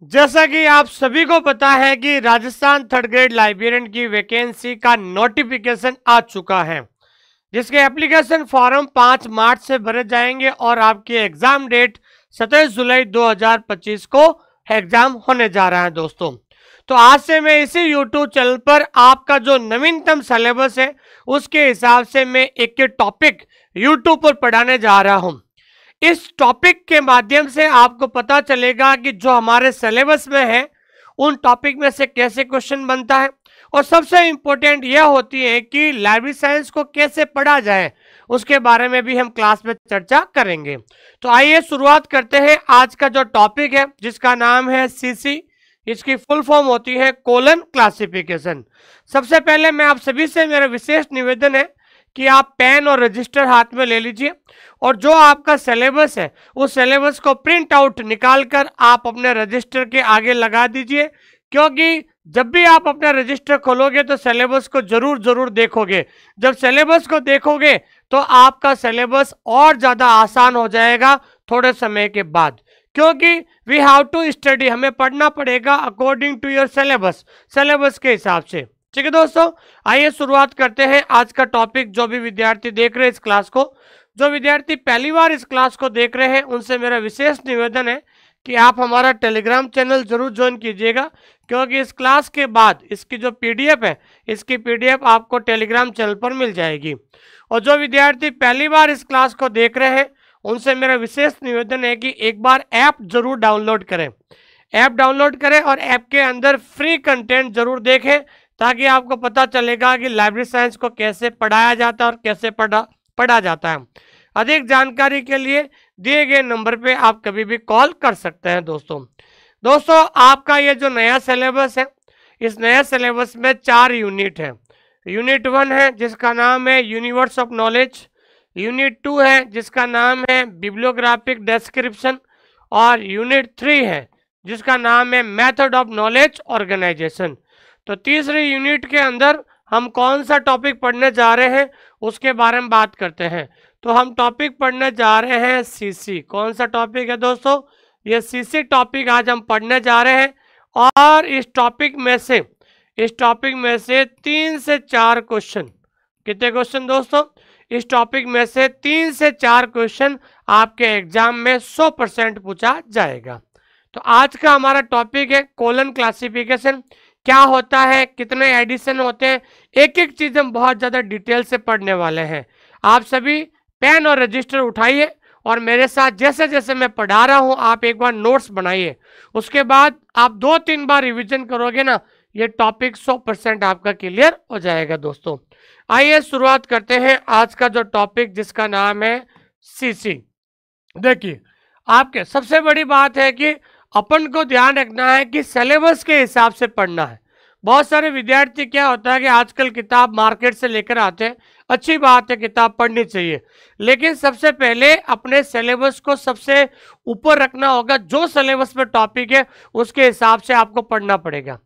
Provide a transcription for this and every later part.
जैसा कि आप सभी को पता है कि राजस्थान थर्ड ग्रेड लाइब्रेरियन की वैकेंसी का नोटिफिकेशन आ चुका है, जिसके एप्लीकेशन फॉर्म 5 मार्च से भरे जाएंगे और आपकी एग्जाम डेट 27 जुलाई 2025 को एग्जाम होने जा रहा है दोस्तों। तो आज से मैं इसी YouTube चैनल पर आपका जो नवीनतम सिलेबस है उसके हिसाब से मैं एक टॉपिक YouTube पर पढ़ाने जा रहा हूं। इस टॉपिक के माध्यम से आपको पता चलेगा कि जो हमारे सिलेबस में है उन टॉपिक में से कैसे क्वेश्चन बनता है, और सबसे इंपॉर्टेंट यह होती है कि लाइब्रेरी साइंस को कैसे पढ़ा जाए, उसके बारे में भी हम क्लास में चर्चा करेंगे। तो आइए शुरुआत करते हैं। आज का जो टॉपिक है जिसका नाम है सीसी, इसकी फुल फॉर्म होती है कोलन क्लासिफिकेशन। सबसे पहले मैं आप सभी से मेरा विशेष निवेदन है कि आप पेन और रजिस्टर हाथ में ले लीजिए और जो आपका सिलेबस है उस सिलेबस को प्रिंट आउट निकाल कर आप अपने रजिस्टर के आगे लगा दीजिए, क्योंकि जब भी आप अपना रजिस्टर खोलोगे तो सिलेबस को जरूर देखोगे। जब सिलेबस को देखोगे तो आपका सिलेबस और ज़्यादा आसान हो जाएगा थोड़े समय के बाद, क्योंकि वी हैव टू स्टडी, हमें पढ़ना पड़ेगा according to your syllabus, syllabus के हिसाब से। ठीक है दोस्तों, आइए शुरुआत करते हैं आज का टॉपिक। जो भी विद्यार्थी देख रहे हैं इस क्लास को, जो विद्यार्थी पहली बार इस क्लास को देख रहे हैं, उनसे मेरा विशेष निवेदन है कि आप हमारा टेलीग्राम चैनल जरूर ज्वाइन कीजिएगा, क्योंकि इस क्लास के बाद इसकी जो पीडीएफ है, इसकी पीडीएफ आपको टेलीग्राम चैनल पर मिल जाएगी। और जो विद्यार्थी पहली बार इस क्लास को देख रहे हैं उनसे मेरा विशेष निवेदन है कि एक बार ऐप जरूर डाउनलोड करें, ऐप डाउनलोड करें और ऐप के अंदर फ्री कंटेंट जरूर देखें, ताकि आपको पता चलेगा कि लाइब्रेरी साइंस को कैसे पढ़ाया जाता है और कैसे पढ़ा जाता है। अधिक जानकारी के लिए दिए गए नंबर पे आप कभी भी कॉल कर सकते हैं। दोस्तों आपका ये जो नया सिलेबस है, इस नया सिलेबस में 4 यूनिट है। यूनिट 1 है जिसका नाम है यूनिवर्स ऑफ नॉलेज, यूनिट 2 है जिसका नाम है बिब्लियोग्राफिक डिस्क्रिप्शन, और यूनिट 3 है जिसका नाम है मेथड ऑफ नॉलेज ऑर्गेनाइजेशन। तो तीसरी यूनिट के अंदर हम कौन सा टॉपिक पढ़ने जा रहे हैं उसके बारे में बात करते हैं। तो हम टॉपिक पढ़ने जा रहे हैं सीसी। कौन सा टॉपिक है दोस्तों? ये सीसी टॉपिक आज हम पढ़ने जा रहे हैं, और इस टॉपिक में से 3 से 4 क्वेश्चन, कितने क्वेश्चन दोस्तों? इस टॉपिक में से 3 से 4 क्वेश्चन आपके एग्जाम में 100% पूछा जाएगा। तो आज का हमारा टॉपिक है कोलन क्लासिफिकेशन। क्या होता है, कितने एडिशन होते हैं, एक एक चीज हम बहुत ज्यादा डिटेल से पढ़ने वाले हैं। आप सभी पेन और रजिस्टर उठाइए और मेरे साथ जैसे जैसे मैं पढ़ा रहा हूं आप एक बार नोट्स बनाइए। उसके बाद आप 2-3 बार रिवीजन करोगे ना, ये टॉपिक 100% आपका क्लियर हो जाएगा। दोस्तों आइए शुरुआत करते हैं आज का जो टॉपिक जिसका नाम है सीसी। देखिए, आपके सबसे बड़ी बात है कि अपन को ध्यान रखना है कि सिलेबस के हिसाब से पढ़ना है। बहुत सारे विद्यार्थी क्या होता है कि आजकल किताब मार्केट से लेकर आते हैं, अच्छी बात है, किताब पढ़नी चाहिए, लेकिन सबसे पहले अपने सिलेबस को सबसे ऊपर रखना होगा। जो सिलेबस में टॉपिक है उसके हिसाब से आपको पढ़ना पड़ेगा।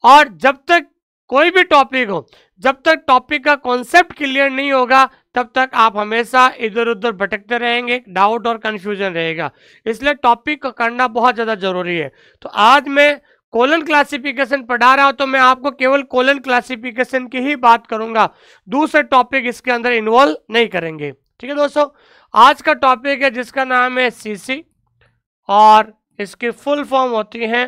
और जब तक कोई भी टॉपिक हो, जब तक टॉपिक का कॉन्सेप्ट क्लियर नहीं होगा तब तक आप हमेशा इधर उधर भटकते रहेंगे, डाउट और कंफ्यूजन रहेगा। इसलिए टॉपिक को करना बहुत ज़्यादा जरूरी है। तो आज मैं कोलन क्लासिफिकेशन पढ़ा रहा हूं, तो मैं आपको केवल कोलन क्लासिफिकेशन की ही बात करूंगा, दूसरे टॉपिक इसके अंदर इन्वॉल्व नहीं करेंगे। ठीक है दोस्तों, आज का टॉपिक है जिसका नाम है सीसी, और इसकी फुल फॉर्म होती है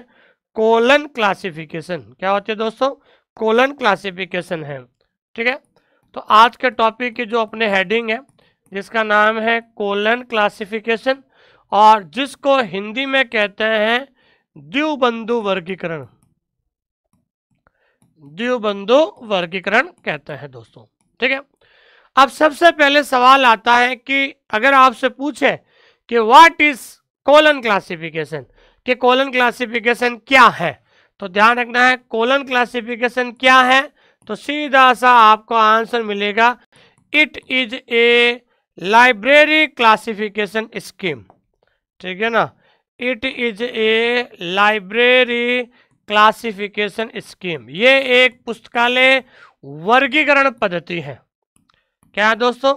कोलन क्लासिफिकेशन। क्या होती है दोस्तों? कोलन क्लासिफिकेशन है। ठीक है, तो आज के टॉपिक की जो अपने हेडिंग है जिसका नाम है कोलन क्लासिफिकेशन, और जिसको हिंदी में कहते हैं द्विबंधु वर्गीकरण, द्विबंधु वर्गीकरण कहते हैं दोस्तों। ठीक है, अब सबसे पहले सवाल आता है कि अगर आपसे पूछे कि व्हाट इज कोलन क्लासिफिकेशन, कि कोलन क्लासिफिकेशन क्या है, तो ध्यान रखना है कोलन क्लासिफिकेशन क्या है, तो सीधा सा आपको आंसर मिलेगा, it is a library classification scheme. ठीक है ना, it is a library classification scheme. ये एक पुस्तकालय वर्गीकरण पद्धति है। क्या है दोस्तों?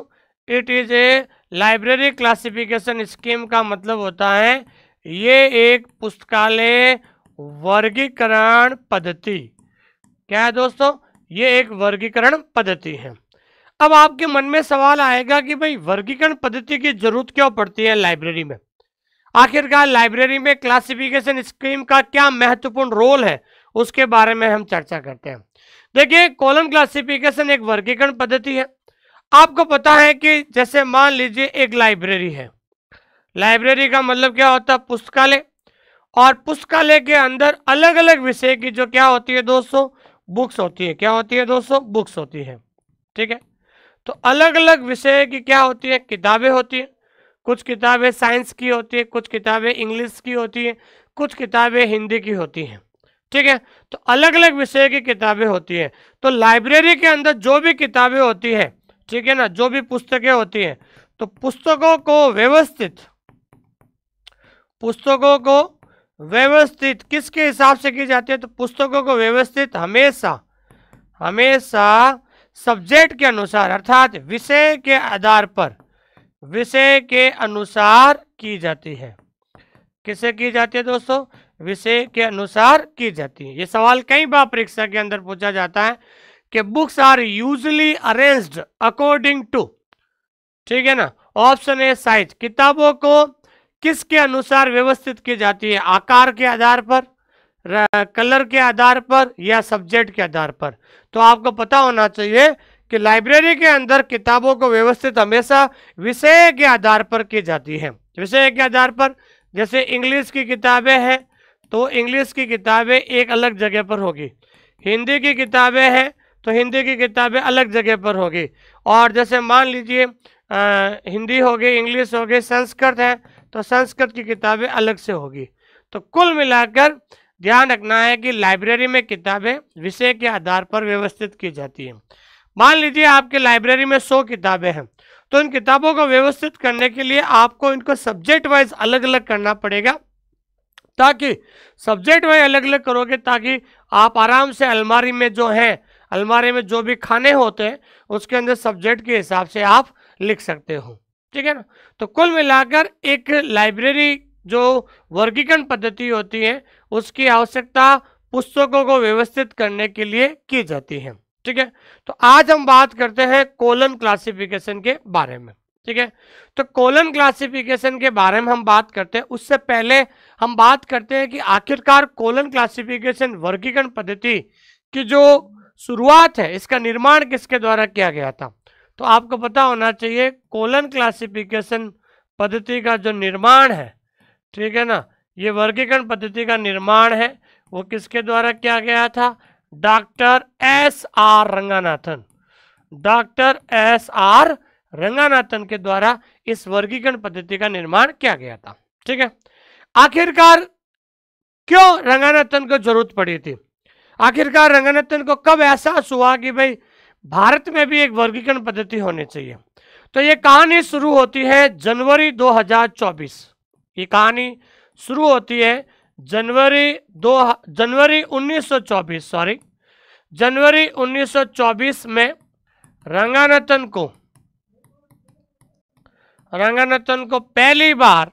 It is a library classification scheme का मतलब होता है ये एक पुस्तकालय वर्गीकरण पद्धति। क्या है दोस्तों? ये एक वर्गीकरण पद्धति है। अब आपके मन में सवाल आएगा कि भाई वर्गीकरण पद्धति की जरूरत क्यों पड़ती है लाइब्रेरी में? आखिरकार लाइब्रेरी में क्लासिफिकेशन स्कीम का क्या महत्वपूर्ण रोल है, उसके बारे में हम चर्चा करते हैं। देखिए, कॉलम क्लासिफिकेशन एक वर्गीकरण पद्धति है। आपको पता है कि जैसे मान लीजिए एक लाइब्रेरी है। लाइब्रेरी का मतलब क्या होता है? पुस्तकालय। और पुस्तकालय के अंदर अलग अलग विषय की जो क्या होती है दोस्तों? बुक्स होती है। क्या होती है दोस्तों? बुक्स होती है। ठीक है, तो अलग अलग विषय की क्या होती है? किताबें होती है। कुछ किताबें साइंस की होती है, कुछ किताबें इंग्लिश की होती है, कुछ किताबें हिंदी की होती हैं। ठीक है, तो अलग अलग विषय की किताबें होती है। तो लाइब्रेरी के अंदर जो भी किताबें होती है, ठीक है ना, जो भी पुस्तकें होती हैं, तो पुस्तकों को व्यवस्थित किसके हिसाब से की जाती है? तो पुस्तकों को व्यवस्थित हमेशा सब्जेक्ट के अनुसार, अर्थात विषय के अनुसार की जाती है। किसे की जाती है दोस्तों? विषय के अनुसार की जाती है। ये सवाल कई बार परीक्षा के अंदर पूछा जाता है कि books are usually arranged according to, ठीक है ना, ऑप्शन ए साइज, किताबों को किसके अनुसार व्यवस्थित की जाती है? आकार के आधार पर, कलर के आधार पर, या सब्जेक्ट के आधार पर। तो आपको पता होना चाहिए कि लाइब्रेरी के अंदर किताबों को व्यवस्थित हमेशा विषय के आधार पर की जाती है। विषय के आधार पर, जैसे इंग्लिश की किताबें हैं तो इंग्लिश की किताबें एक अलग जगह पर होगी, हिंदी की किताबें हैं तो हिंदी की किताबें अलग जगह पर होगी, और जैसे मान लीजिए हिंदी हो गई, इंग्लिश हो गई, संस्कृत है तो संस्कृत की किताबें अलग से होगी। तो कुल मिलाकर ध्यान रखना है कि लाइब्रेरी में किताबें विषय के आधार पर व्यवस्थित की जाती हैं। मान लीजिए आपके लाइब्रेरी में 100 किताबें हैं, तो इन किताबों को व्यवस्थित करने के लिए आपको इनको सब्जेक्ट वाइज अलग अलग करना पड़ेगा, ताकि सब्जेक्ट वाइज अलग अलग करोगे ताकि आप आराम से अलमारी में जो भी खाने होते हैं उसके अंदर सब्जेक्ट के हिसाब से आप लिख सकते हो। ठीक है ना, तो कुल मिलाकर एक लाइब्रेरी जो वर्गीकरण पद्धति होती है उसकी आवश्यकता पुस्तकों को व्यवस्थित करने के लिए की जाती है। ठीक है, तो आज हम बात करते हैं कॉलम क्लासिफिकेशन के बारे में। ठीक है, तो कॉलम क्लासिफिकेशन के बारे में हम बात करते हैं, उससे पहले हम बात करते हैं कि आखिरकार कॉलम क्लासिफिकेशन वर्गीकरण पद्धति की जो शुरुआत है, इसका निर्माण किसके द्वारा किया गया था। तो आपको पता होना चाहिए कॉलम क्लासिफिकेशन पद्धति का जो निर्माण है, ठीक है ना, ये वर्गीकरण पद्धति का निर्माण है वो किसके द्वारा किया गया था? Doctor S.R. Ranganathan. Doctor S.R. Ranganathan के द्वारा इस वर्गीकरण पद्धति का निर्माण किया गया था। ठीक है, आखिरकार क्यों रंगानाथन को जरूरत पड़ी थी? आखिरकार रंगानाथन को कब एहसास हुआ कि भाई भारत में भी एक वर्गीकरण पद्धति होनी चाहिए? तो ये कहानी शुरू होती है जनवरी 2024। ये कहानी शुरू होती है जनवरी 1924 में रंगानाथन को पहली बार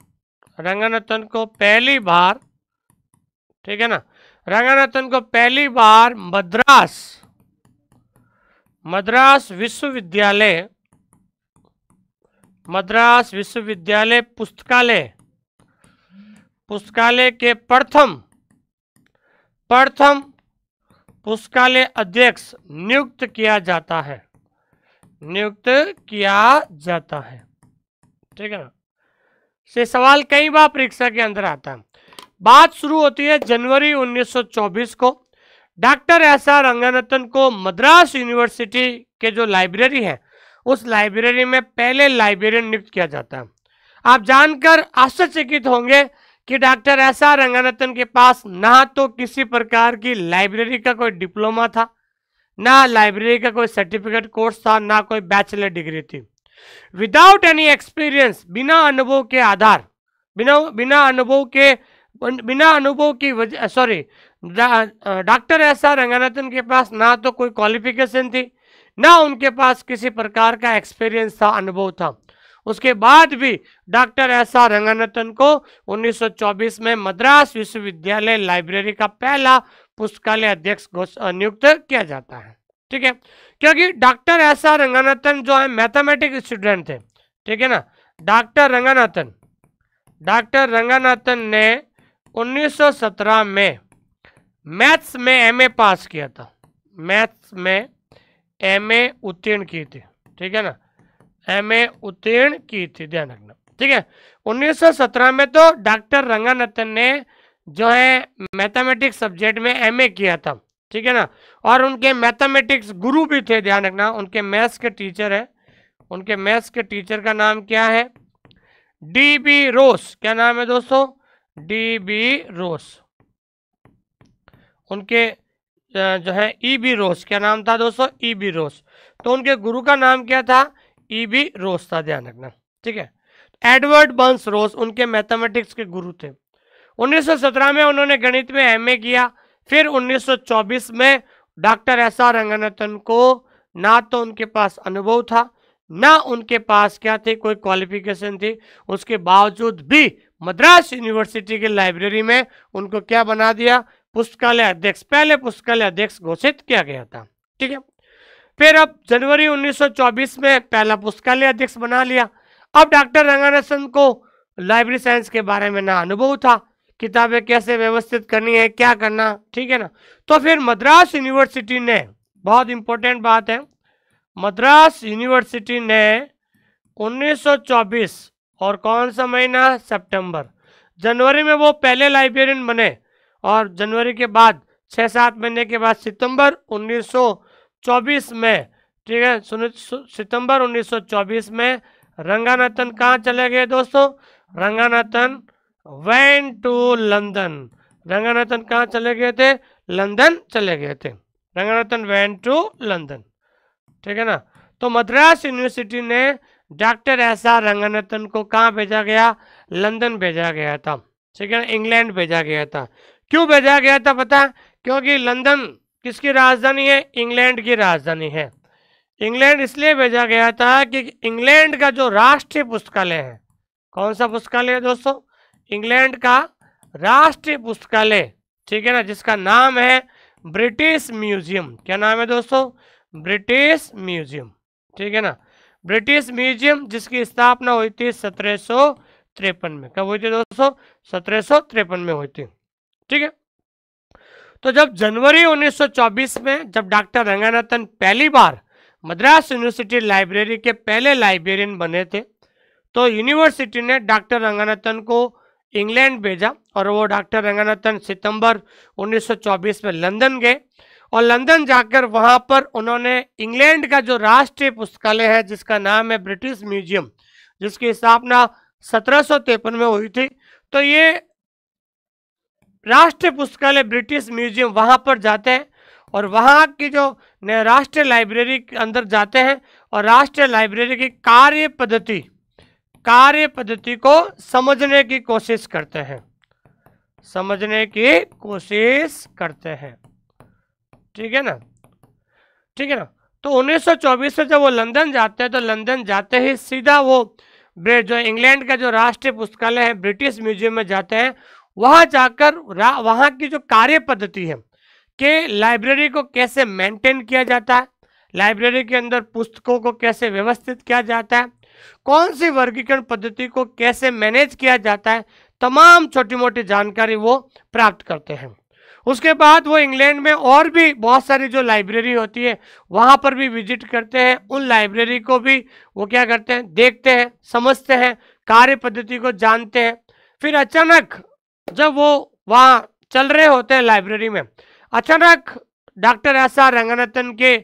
ठीक है ना, रंगानाथन को पहली बार मद्रास विश्वविद्यालय पुस्तकालय के प्रथम पुस्तकालय अध्यक्ष नियुक्त किया जाता है। ठीक है ना, से सवाल कई बार परीक्षा के अंदर आता है। बात शुरू होती है जनवरी 1924 को। Doctor S.R. रंगानाथन को मद्रास यूनिवर्सिटी के जो लाइब्रेरी है उस लाइब्रेरी में पहले लाइब्रेरियन नियुक्त किया जाता है। आप जानकर आश्चर्यचकित होंगे कि डॉक्टर S.R. रंगानाथन के पास ना तो किसी प्रकार की लाइब्रेरी का कोई डिप्लोमा था, ना लाइब्रेरी का कोई सर्टिफिकेट कोर्स था, ना कोई बैचलर डिग्री थी। विदाउट एनी एक्सपीरियंस, बिना अनुभव की वजह डॉक्टर S.R. रंगानाथन के पास ना तो कोई क्वालिफिकेशन थी, ना उनके पास किसी प्रकार का एक्सपीरियंस था, अनुभव था। उसके बाद भी डॉक्टर एस आर रंगनाथन को 1924 में मद्रास विश्वविद्यालय लाइब्रेरी का पहला पुस्तकालय अध्यक्ष नियुक्त किया जाता है। ठीक है, क्योंकि डॉक्टर एस आर रंगनाथन जो है मैथमेटिक्स स्टूडेंट थे। ठीक है ना, डॉक्टर रंगनाथन ने 1917 में मैथ्स में एमए पास किया था, मैथ्स में एमए उत्तीर्ण की थी। ठीक है ना, एमए उत्तीर्ण की थी, ध्यान रखना। ठीक है, 1917 में तो डॉक्टर रंगनाथन ने जो है मैथमेटिक्स सब्जेक्ट में एमए किया था। ठीक है ना, और उनके मैथमेटिक्स गुरु भी थे, ध्यान रखना, उनके मैथ्स के टीचर है, उनके मैथ्स के टीचर का नाम क्या है? डीबी रोस। क्या नाम है दोस्तों? डीबी रोस। उनके जो है ईबी रोस। क्या नाम था दोस्तों? ईबी रोस। तो उनके गुरु का नाम क्या था? ईबी रोस था, ध्यान रखना। ठीक है, एडवर्ड बर्न्स रोस उनके मैथमेटिक्स के गुरु थे। 1917 में उन्होंने गणित में एमए किया। फिर 1924 में डॉक्टर एस आर रंगनाथन को ना तो उनके पास अनुभव था, ना उनके पास क्या थी, कोई क्वालिफिकेशन थी, उसके बावजूद भी मद्रास यूनिवर्सिटी की लाइब्रेरी में उनको क्या बना दिया? पुस्तकालय अध्यक्ष, पहले पुस्तकालय अध्यक्ष घोषित किया गया था। ठीक है, फिर अब जनवरी 1924 में पहला पुस्तकालय अध्यक्ष बना लिया। अब डॉक्टर रंगनाथन को लाइब्रेरी साइंस के बारे में ना अनुभव था, किताबें कैसे व्यवस्थित करनी है, क्या करना। ठीक है ना, तो फिर मद्रास यूनिवर्सिटी ने, बहुत इंपॉर्टेंट बात है, मद्रास यूनिवर्सिटी ने 1924 और कौन सा महीना? सितंबर। जनवरी में वो पहले लाइब्रेरियन बने और जनवरी के बाद 6-7 महीने के बाद सितंबर 1924 में, ठीक है, सितंबर 1924 में रंगनाथन कहाँ चले गए दोस्तों? Ranganathan went to London. Ranganathan कहाँ चले गए थे? लंदन चले गए थे। Ranganathan went to London. ठीक है ना, तो मद्रास यूनिवर्सिटी ने डॉक्टर एस आर रंगनाथन को कहाँ भेजा गया? लंदन भेजा गया था। ठीक है ना, इंग्लैंड भेजा गया था। क्यों भेजा गया था पता है? क्योंकि लंदन किसकी राजधानी है? इंग्लैंड की राजधानी है। इंग्लैंड इसलिए भेजा गया था कि इंग्लैंड का जो राष्ट्रीय पुस्तकालय है, कौन सा पुस्तकालय है दोस्तों? इंग्लैंड का राष्ट्रीय पुस्तकालय, ठीक है ना, जिसका नाम है ब्रिटिश म्यूजियम। क्या नाम है दोस्तों? British museum. ठीक है ना, ब्रिटिश म्यूजियम, जिसकी स्थापना हुई थी 1753 में। कब हुई थी दोस्तों? 1753 में हुई थी। ठीक है, तो जब जनवरी 1924 में जब डॉक्टर रंगनाथन पहली बार मद्रास यूनिवर्सिटी लाइब्रेरी के पहले लाइब्रेरियन बने थे, तो यूनिवर्सिटी ने डॉक्टर रंगनाथन को इंग्लैंड भेजा और वो डॉक्टर रंगनाथन सितंबर 1924 में लंदन गए और लंदन जाकर वहां पर उन्होंने इंग्लैंड का जो राष्ट्रीय पुस्तकालय है, जिसका नाम है ब्रिटिश म्यूजियम, जिसकी स्थापना 1753 में हुई थी, तो ये राष्ट्रीय पुस्तकालय ब्रिटिश म्यूजियम वहां पर जाते हैं और वहां की जो राष्ट्रीय लाइब्रेरी के अंदर जाते हैं और राष्ट्रीय लाइब्रेरी की कार्य पद्धति को समझने की कोशिश करते हैं, समझने की कोशिश करते हैं। ठीक है ना, ठीक है ना, तो 1924 में जब वो लंदन जाते हैं तो लंदन जाते ही सीधा वो जो इंग्लैंड का जो राष्ट्रीय पुस्तकालय है ब्रिटिश म्यूजियम में जाते हैं। वहां जाकर वहां की जो कार्य पद्धति है कि लाइब्रेरी को कैसे मेंटेन किया जाता है, लाइब्रेरी के अंदर पुस्तकों को कैसे व्यवस्थित किया जाता है, कौन सी वर्गीकरण पद्धति को कैसे मैनेज किया जाता है, तमाम छोटी मोटी जानकारी वो प्राप्त करते हैं। उसके बाद वो इंग्लैंड में और भी बहुत सारी जो लाइब्रेरी होती है वहां पर भी विजिट करते हैं, उन लाइब्रेरी को भी वो क्या करते हैं? देखते हैं, समझते हैं, कार्य पद्धति को जानते हैं। फिर अचानक जब वो वहाँ चल रहे होते हैं लाइब्रेरी में, अचानक डॉक्टर एस आर रंगनाथन के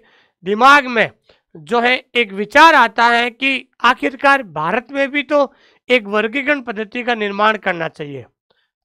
दिमाग में जो है एक विचार आता है कि आखिरकार भारत में भी तो एक वर्गीकरण पद्धति का निर्माण करना चाहिए।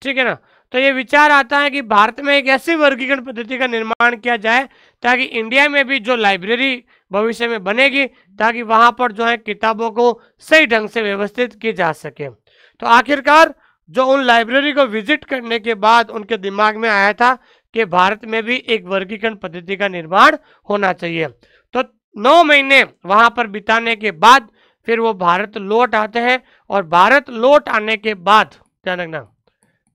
ठीक है ना, तो ये विचार आता है कि भारत में एक ऐसी वर्गीकरण पद्धति का निर्माण किया जाए ताकि इंडिया में भी जो लाइब्रेरी भविष्य में बनेगी, ताकि वहां पर जो है किताबों को सही ढंग से व्यवस्थित की जा सके। तो आखिरकार जो उन लाइब्रेरी को विजिट करने के बाद उनके दिमाग में आया था कि भारत में भी एक वर्गीकरण पद्धति का निर्माण होना चाहिए। तो 9 महीने वहां पर बिताने के बाद फिर वो भारत लौट आते हैं, और भारत लौट आने के बाद, ध्यान रखना,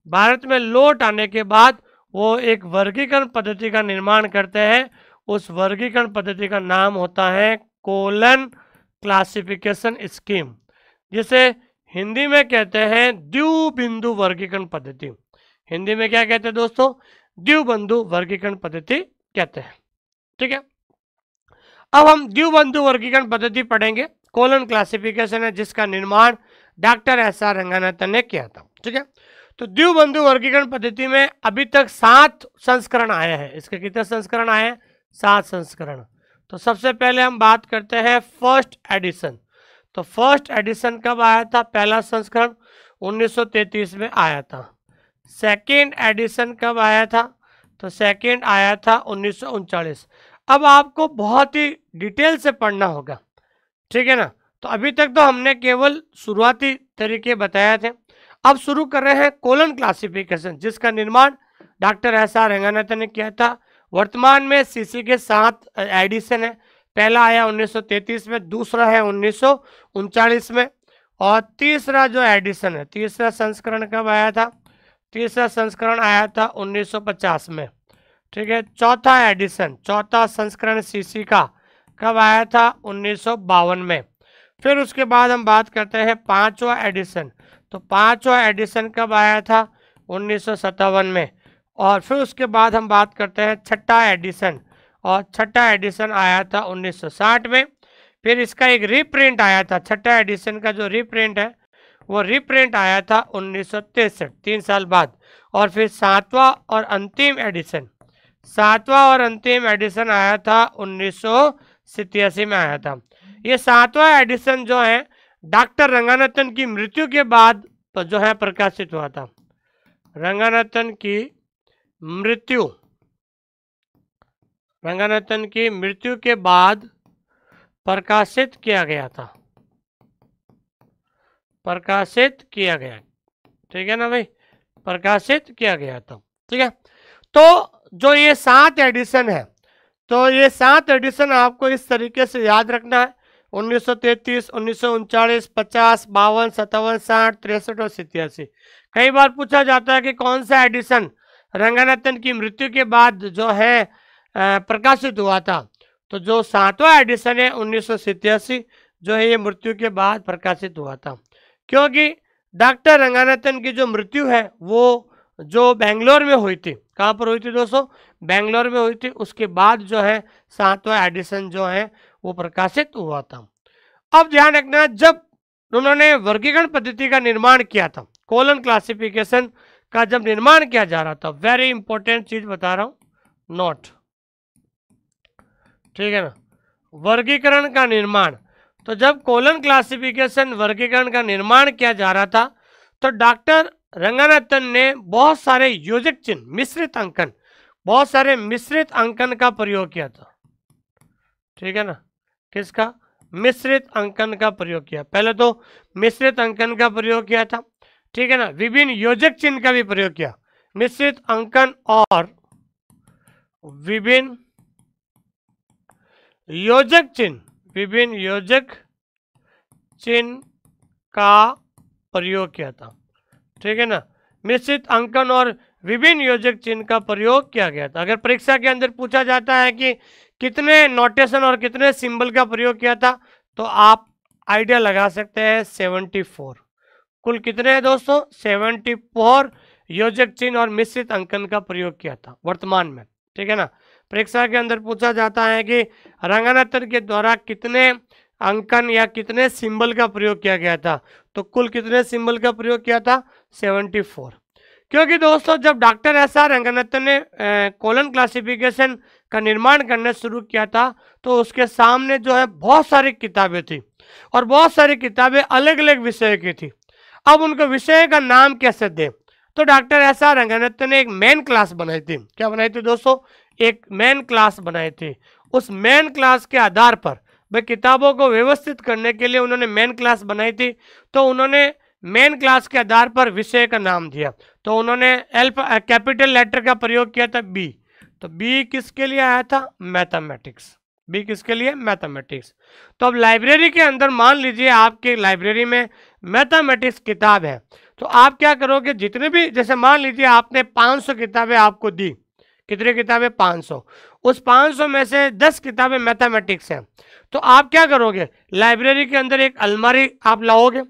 भारत में लौट आने के बाद वो एक वर्गीकरण पद्धति का निर्माण करते हैं। उस वर्गीकरण पद्धति का नाम होता है कोलन क्लासिफिकेशन स्कीम, जिसे हिंदी में कहते हैं द्विबिंदु वर्गीकरण पद्धति। हिंदी में क्या कहते हैं दोस्तों? द्विबिंदु वर्गीकरण पद्धति कहते हैं। ठीक है, अब हम द्विबिंदु वर्गीकरण पद्धति पढ़ेंगे। कोलन क्लासिफिकेशन है जिसका निर्माण डॉक्टर एस.आर. रंगानाथन ने किया था। ठीक है, तो द्विबिंदु वर्गीकरण पद्धति में अभी तक 7 संस्करण आए हैं। इसके कितने संस्करण आए हैं? 7 संस्करण। तो सबसे पहले हम बात करते हैं फर्स्ट एडिशन। तो फर्स्ट एडिशन कब आया था? पहला संस्करण 1933 में आया था। सेकेंड एडिशन कब आया था? तो सेकेंड आया था 1939। अब आपको बहुत ही डिटेल से पढ़ना होगा, ठीक है ना। तो अभी तक तो हमने केवल शुरुआती तरीके बताए थे। अब शुरू कर रहे हैं कोलन क्लासिफिकेशन, जिसका निर्माण डॉक्टर एस.आर. रंगानाथन ने किया था। वर्तमान में सीसी के 7 एडिशन है। पहला आया 1933 में, दूसरा है 1939 में, और तीसरा जो एडिशन है, तीसरा संस्करण कब आया था? तीसरा संस्करण आया था 1950 में। ठीक है, चौथा एडिशन, चौथा संस्करण सीसी का कब आया था? 1952 में। फिर उसके बाद हम बात करते हैं पांचवा एडिशन। तो पांचवा एडिशन कब आया था? 1957 में। और फिर उसके बाद हम बात करते हैं छठा एडिशन, और छठा एडिशन आया था 1960 में। फिर इसका एक रीप्रिंट आया था, छठा एडिशन का जो रीप्रिंट है वो रीप्रिंट आया था 1963, 3 साल बाद। और फिर सातवां और अंतिम एडिशन, सातवां और अंतिम एडिशन आया था 1987 में आया था। ये सातवां एडिशन जो है डॉक्टर रंगानाथन की मृत्यु के बाद जो है प्रकाशित हुआ था। रंगानाथन की मृत्यु, रंगानाथन की मृत्यु के बाद प्रकाशित किया गया था, प्रकाशित किया गया। ठीक है ना भाई, प्रकाशित किया गया था। ठीक है, तो जो ये 7 एडिशन है, तो ये 7 एडिशन आपको इस तरीके से याद रखना है। 1933, 1939, 50, 52, 57, 60, 63 और 87। कई बार पूछा जाता है कि कौन सा एडिशन रंगानाथन की मृत्यु के बाद जो है प्रकाशित हुआ था। तो जो 7वां एडिशन है 1987, जो है ये मृत्यु के बाद प्रकाशित हुआ था, क्योंकि डॉक्टर रंगानाथन की जो मृत्यु है वो जो बेंगलोर में हुई थी। कहाँ पर हुई थी दोस्तों? बेंगलोर में हुई थी। उसके बाद जो है 7वां एडिशन जो है वो प्रकाशित हुआ था। अब ध्यान रखना, जब उन्होंने वर्गीकरण पद्धति का निर्माण किया था, कोलन क्लासिफिकेशन का जब निर्माण किया जा रहा था, वेरी इंपॉर्टेंट चीज बता रहा हूं, नोट, ठीक है ना, वर्गीकरण का निर्माण। तो जब कोलन क्लासिफिकेशन वर्गीकरण का निर्माण किया जा रहा था, तो डॉक्टर रंगानाथन ने बहुत सारे योजक चिन्ह, मिश्रित अंकन, बहुत सारे मिश्रित अंकन का प्रयोग किया था। ठीक है ना, किसका? मिश्रित अंकन का प्रयोग किया। पहले तो मिश्रित अंकन का प्रयोग किया था, ठीक है ना, विभिन्न योजक चिन्ह का भी प्रयोग किया। मिश्रित अंकन और विभिन्न योजक चिन्ह, विभिन्न योजक चिन्ह का प्रयोग किया था। ठीक है ना, मिश्रित अंकन और विभिन्न योजक चिन्ह का प्रयोग किया गया था। अगर परीक्षा के अंदर पूछा जाता है कि कितने नोटेशन और कितने सिंबल का प्रयोग किया था, तो आप आइडिया लगा सकते हैं 74। कुल कितने हैं दोस्तों? 74 योजक चिन्ह और मिश्रित अंकन का प्रयोग किया था वर्तमान में। ठीक है ना, परीक्षा के अंदर पूछा जाता है कि रंगानाथन के द्वारा कितने अंकन या कितने सिंबल का प्रयोग किया गया था, तो कुल कितने सिंबल का प्रयोग किया था? 74। क्योंकि दोस्तों जब डॉक्टर एस.आर. रंगानाथन ने कोलन क्लासिफिकेशन का निर्माण करना शुरू किया था, तो उसके सामने जो है बहुत सारी किताबें थी, और बहुत सारी किताबें अलग अलग विषय की थी। अब उनको विषय का नाम कैसे दें? तो डॉक्टर एस.आर. रंगानाथन ने एक मेन क्लास बनाई थी। क्या बनाई थी दोस्तों? एक मेन क्लास बनाई थी। उस मेन क्लास के आधार पर भाई किताबों को व्यवस्थित करने के लिए उन्होंने मेन क्लास बनाई थी। तो उन्होंने मेन क्लास के आधार पर विषय का नाम दिया। तो उन्होंने कैपिटल लेटर का प्रयोग किया था, बी। तो बी किसके लिए आया था? मैथमेटिक्स। बी किसके लिए? मैथमेटिक्स। तो अब लाइब्रेरी के अंदर मान लीजिए आपके लाइब्रेरी में मैथमेटिक्स किताब है, तो आप क्या करोगे, जितने भी, जैसे मान लीजिए आपने 500 किताबें आपको दी, कितनी किताबें? 500। उस 500 में से 10 किताबें मैथमेटिक्स हैं, तो आप क्या करोगे, लाइब्रेरी के अंदर एक अलमारी आप लाओगे,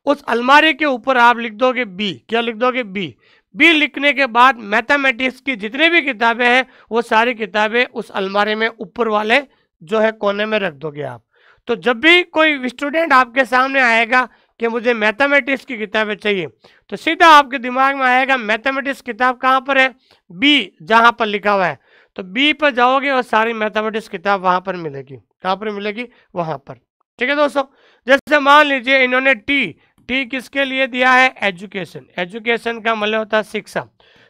उस अलमारी के ऊपर आप लिख दोगे बी। क्या लिख दोगे? बी। बी लिखने के बाद मैथमेटिक्स की जितनी भी किताबें हैं वो सारी किताबें उस अलमारी में ऊपर वाले जो है कोने में रख दोगे आप। तो जब भी कोई स्टूडेंट आपके सामने आएगा कि मुझे मैथमेटिक्स की किताबें चाहिए, तो सीधा आपके दिमाग में आएगा मैथमेटिक्स किताब कहाँ पर है? बी, जहाँ पर लिखा हुआ है। तो बी पर जाओगे और सारी मैथमेटिक्स किताब वहाँ पर मिलेगी। कहाँ पर मिलेगी? वहाँ पर। ठीक है दोस्तों, जैसे मान लीजिए इन्होंने टी, टी किसके लिए दिया है? एजुकेशन। एजुकेशन का मतलब होता है शिक्षा।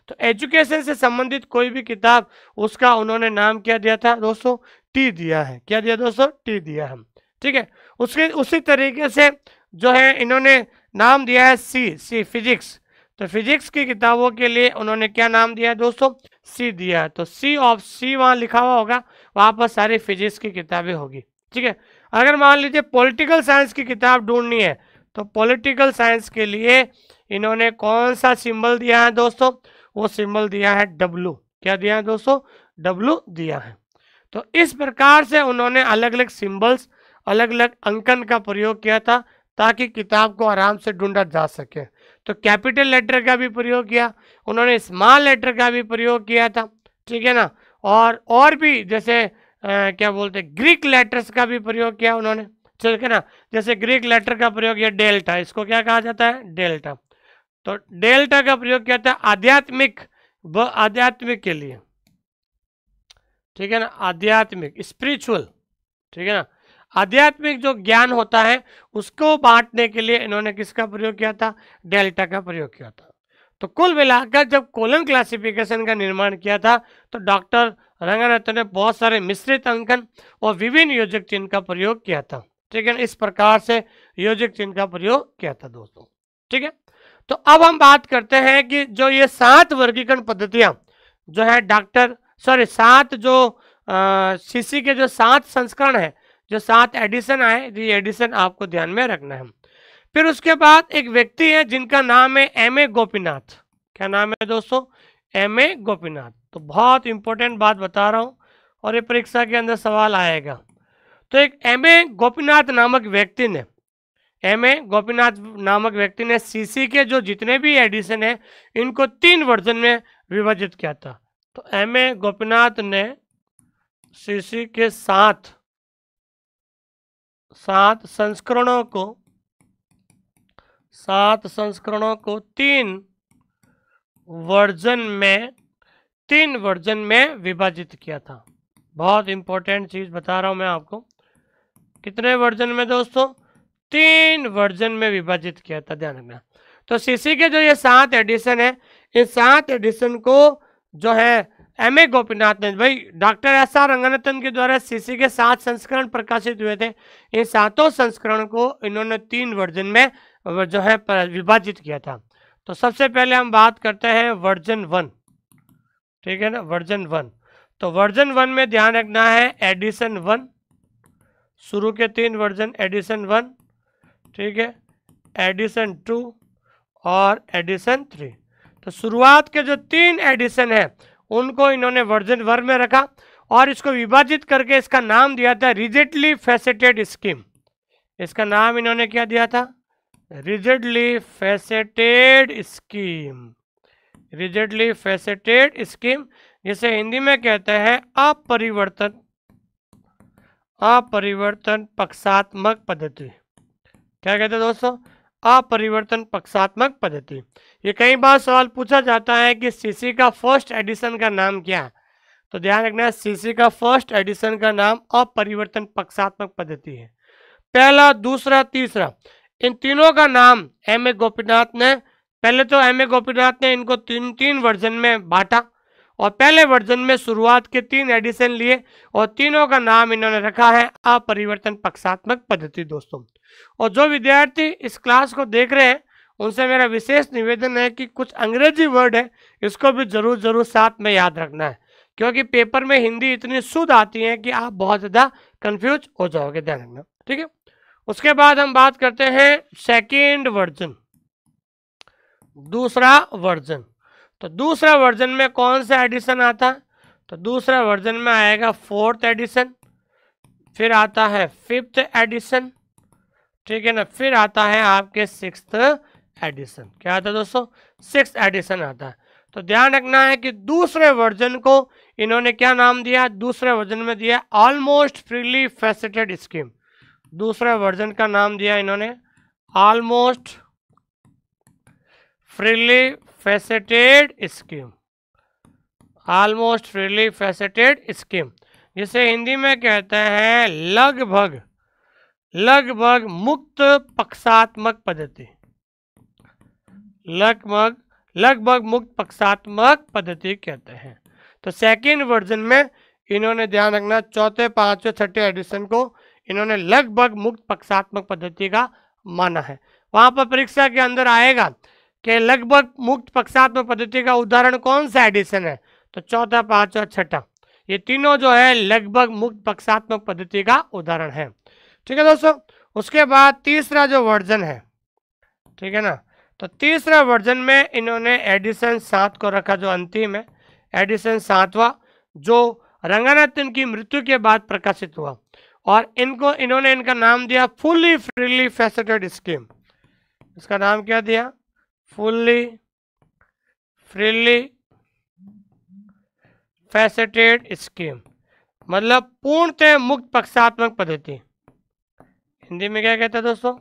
तो एजुकेशन से संबंधित कोई भी किताब, उसका उन्होंने नाम क्या दिया था दोस्तों? टी दिया है। क्या दिया दोस्तों? टी दिया है। ठीक है, उसके उसी तरीके से जो है इन्होंने नाम दिया है सी, सी फिजिक्स। तो फिजिक्स की किताबों के लिए उन्होंने क्या नाम दिया है दोस्तों? सी दिया है। तो सी ऑफ सी वहाँ लिखा हुआ होगा, वहाँ पर सारी फिजिक्स की किताबें होगी। ठीक है, अगर मान लीजिए पॉलिटिकल साइंस की किताब ढूंढनी है, तो पॉलिटिकल साइंस के लिए इन्होंने कौन सा सिंबल दिया है दोस्तों? वो सिंबल दिया है डब्लू। क्या दिया है दोस्तों? डब्लू दिया है। तो इस प्रकार से उन्होंने अलग अलग सिंबल्स, अलग अलग अंकन का प्रयोग किया था ताकि किताब को आराम से ढूंढा जा सके। तो कैपिटल लेटर का भी प्रयोग किया उन्होंने, स्मॉल लेटर का भी प्रयोग किया था। ठीक है ना, और भी जैसे क्या बोलते हैं, ग्रीक लेटर्स का भी प्रयोग किया उन्होंने। ठीक है ना, जैसे ग्रीक लेटर का प्रयोग किया डेल्टा, इसको क्या कहा जाता है? डेल्टा। तो डेल्टा का प्रयोग किया था आध्यात्मिक, आध्यात्मिक के लिए। ठीक है ना, आध्यात्मिक, स्पिरिचुअल। ठीक है ना, आध्यात्मिक जो ज्ञान होता है उसको बांटने के लिए इन्होंने किसका प्रयोग किया था? डेल्टा का प्रयोग किया था। तो कुल मिलाकर जब कॉलम क्लासिफिकेशन का निर्माण किया था तो डॉक्टर रंगनाथन ने बहुत सारे मिश्रित अंकन और विभिन्न योजक चिन्ह का प्रयोग किया था। ठीक है, इस प्रकार से योजक चिन्ह का प्रयोग किया था दोस्तों। ठीक है, तो अब हम बात करते हैं कि जो ये 7 वर्गीकरण पद्धतियां जो है डॉक्टर 7 जो सीसी के जो 7 संस्करण है, जो 7 एडिशन आए, ये एडिशन आपको ध्यान में रखना है। फिर उसके बाद एक व्यक्ति है जिनका नाम है एम.ए. गोपीनाथ। क्या नाम है दोस्तों? एम.ए. गोपीनाथ। तो बहुत इंपॉर्टेंट बात बता रहा हूँ और ये परीक्षा के अंदर सवाल आएगा। तो एक एम.ए. गोपीनाथ नामक व्यक्ति ने, एम.ए. गोपीनाथ नामक व्यक्ति ने सीसी के जो जितने भी एडिशन है इनको 3 वर्जन में विभाजित किया था। तो एम.ए. गोपीनाथ ने सीसी के 7 संस्करणों को 3 वर्जन में विभाजित किया था। बहुत इंपॉर्टेंट चीज बता रहा हूं मैं आपको। कितने वर्जन में दोस्तों? 3 वर्जन में विभाजित किया था, ध्यान रखना। तो सीसी के जो ये 7 एडिशन है, इन 7 एडिशन को जो है एम.ए. गोपीनाथ ने, भाई डॉक्टर एस.आर. रंगनाथन के द्वारा सीसी के 7 संस्करण प्रकाशित हुए थे। इन 7 संस्करण को इन्होंने 3 वर्जन में जो है विभाजित किया था। तो सबसे पहले हम बात करते हैं वर्जन 1। ठीक है ना, वर्जन 1। तो वर्जन 1 में ध्यान रखना है एडिशन 1, शुरू के 3 वर्जन, एडिशन 1, ठीक है, एडिशन 2 और एडिशन 3। तो शुरुआत के जो 3 एडिशन है उनको इन्होंने वर्जन 1 में रखा और इसको विभाजित करके इसका नाम दिया था रिजिडली फैसेटेड स्कीम। इसका नाम इन्होंने क्या दिया था? Rigidly faceted scheme. Rigidly faceted scheme, जिसे हिंदी में कहते हैं अपरिवर्तन पक्षात्मक पद्धति। क्या कहते हैं दोस्तों? अपरिवर्तन पक्षात्मक पद्धति। ये कई बार सवाल पूछा जाता है कि सीसी का फर्स्ट एडिशन का नाम क्या है। तो ध्यान रखना है, सीसी का फर्स्ट एडिशन का नाम अपरिवर्तन पक्षात्मक पद्धति है। पहला, दूसरा, तीसरा, इन तीनों का नाम एम.ए. गोपीनाथ ने, पहले तो एम.ए. गोपीनाथ ने इनको 3 वर्जन में बांटा और पहले वर्जन में शुरुआत के 3 एडिशन लिए और तीनों का नाम इन्होंने रखा है अपरिवर्तन पक्षात्मक पद्धति दोस्तों। और जो विद्यार्थी इस क्लास को देख रहे हैं उनसे मेरा विशेष निवेदन है कि कुछ अंग्रेजी वर्ड है इसको भी जरूर साथ में याद रखना है, क्योंकि पेपर में हिंदी इतनी शुद्ध आती है कि आप बहुत ज़्यादा कंफ्यूज हो जाओगे, ध्यान रखना, ठीक है। उसके बाद हम बात करते हैं सेकेंड वर्जन, दूसरा वर्जन। तो दूसरा वर्जन में कौन सा एडिशन आता है? तो दूसरा वर्जन में आएगा फोर्थ एडिशन, फिर आता है फिफ्थ एडिशन, ठीक है ना, फिर आता है आपके सिक्स्थ एडिशन। क्या आता है दोस्तों? सिक्स्थ एडिशन आता है। तो ध्यान रखना है कि दूसरे वर्जन को इन्होंने क्या नाम दिया? दूसरे वर्जन में दिया ऑलमोस्ट फ्रीली फैसेटेड स्कीम। दूसरे वर्जन का नाम दिया इन्होंने almost freely faceted scheme, almost freely faceted scheme, जिसे हिंदी में कहते हैं लगभग लगभग मुक्त पक्षात्मक पद्धति, लगभग मुक्त पक्षात्मक पद्धति कहते हैं। तो सेकेंड वर्जन में इन्होंने ध्यान रखना चौथे, पांचवें, छठे एडिशन को इन्होंने लगभग मुक्त पक्षात्मक पद्धति का माना है। वहां पर परीक्षा के अंदर आएगा कि लगभग मुक्त पक्षात्मक पद्धति का उदाहरण कौन सा एडिशन है? तो चौथा, पांचवा, छठा, ये तीनों जो है लगभग मुक्त पक्षात्मक पद्धति का उदाहरण है, ठीक है दोस्तों। उसके बाद तीसरा जो वर्जन है, ठीक है ना, तो तीसरा वर्जन में इन्होंने एडिशन 7 को रखा, जो अंतिम है, एडिशन 7वां, जो रंगनाथन की मृत्यु के बाद प्रकाशित हुआ, और इन्होंने इनका नाम दिया फुल्ली फ्रीली फैसेटेड स्कीम। इसका नाम क्या दिया? फुल्ली फ्रीली फैसेटेड स्कीम, मतलब पूर्णतः मुक्त पक्षात्मक पद्धति। हिंदी में क्या कहते हैं दोस्तों?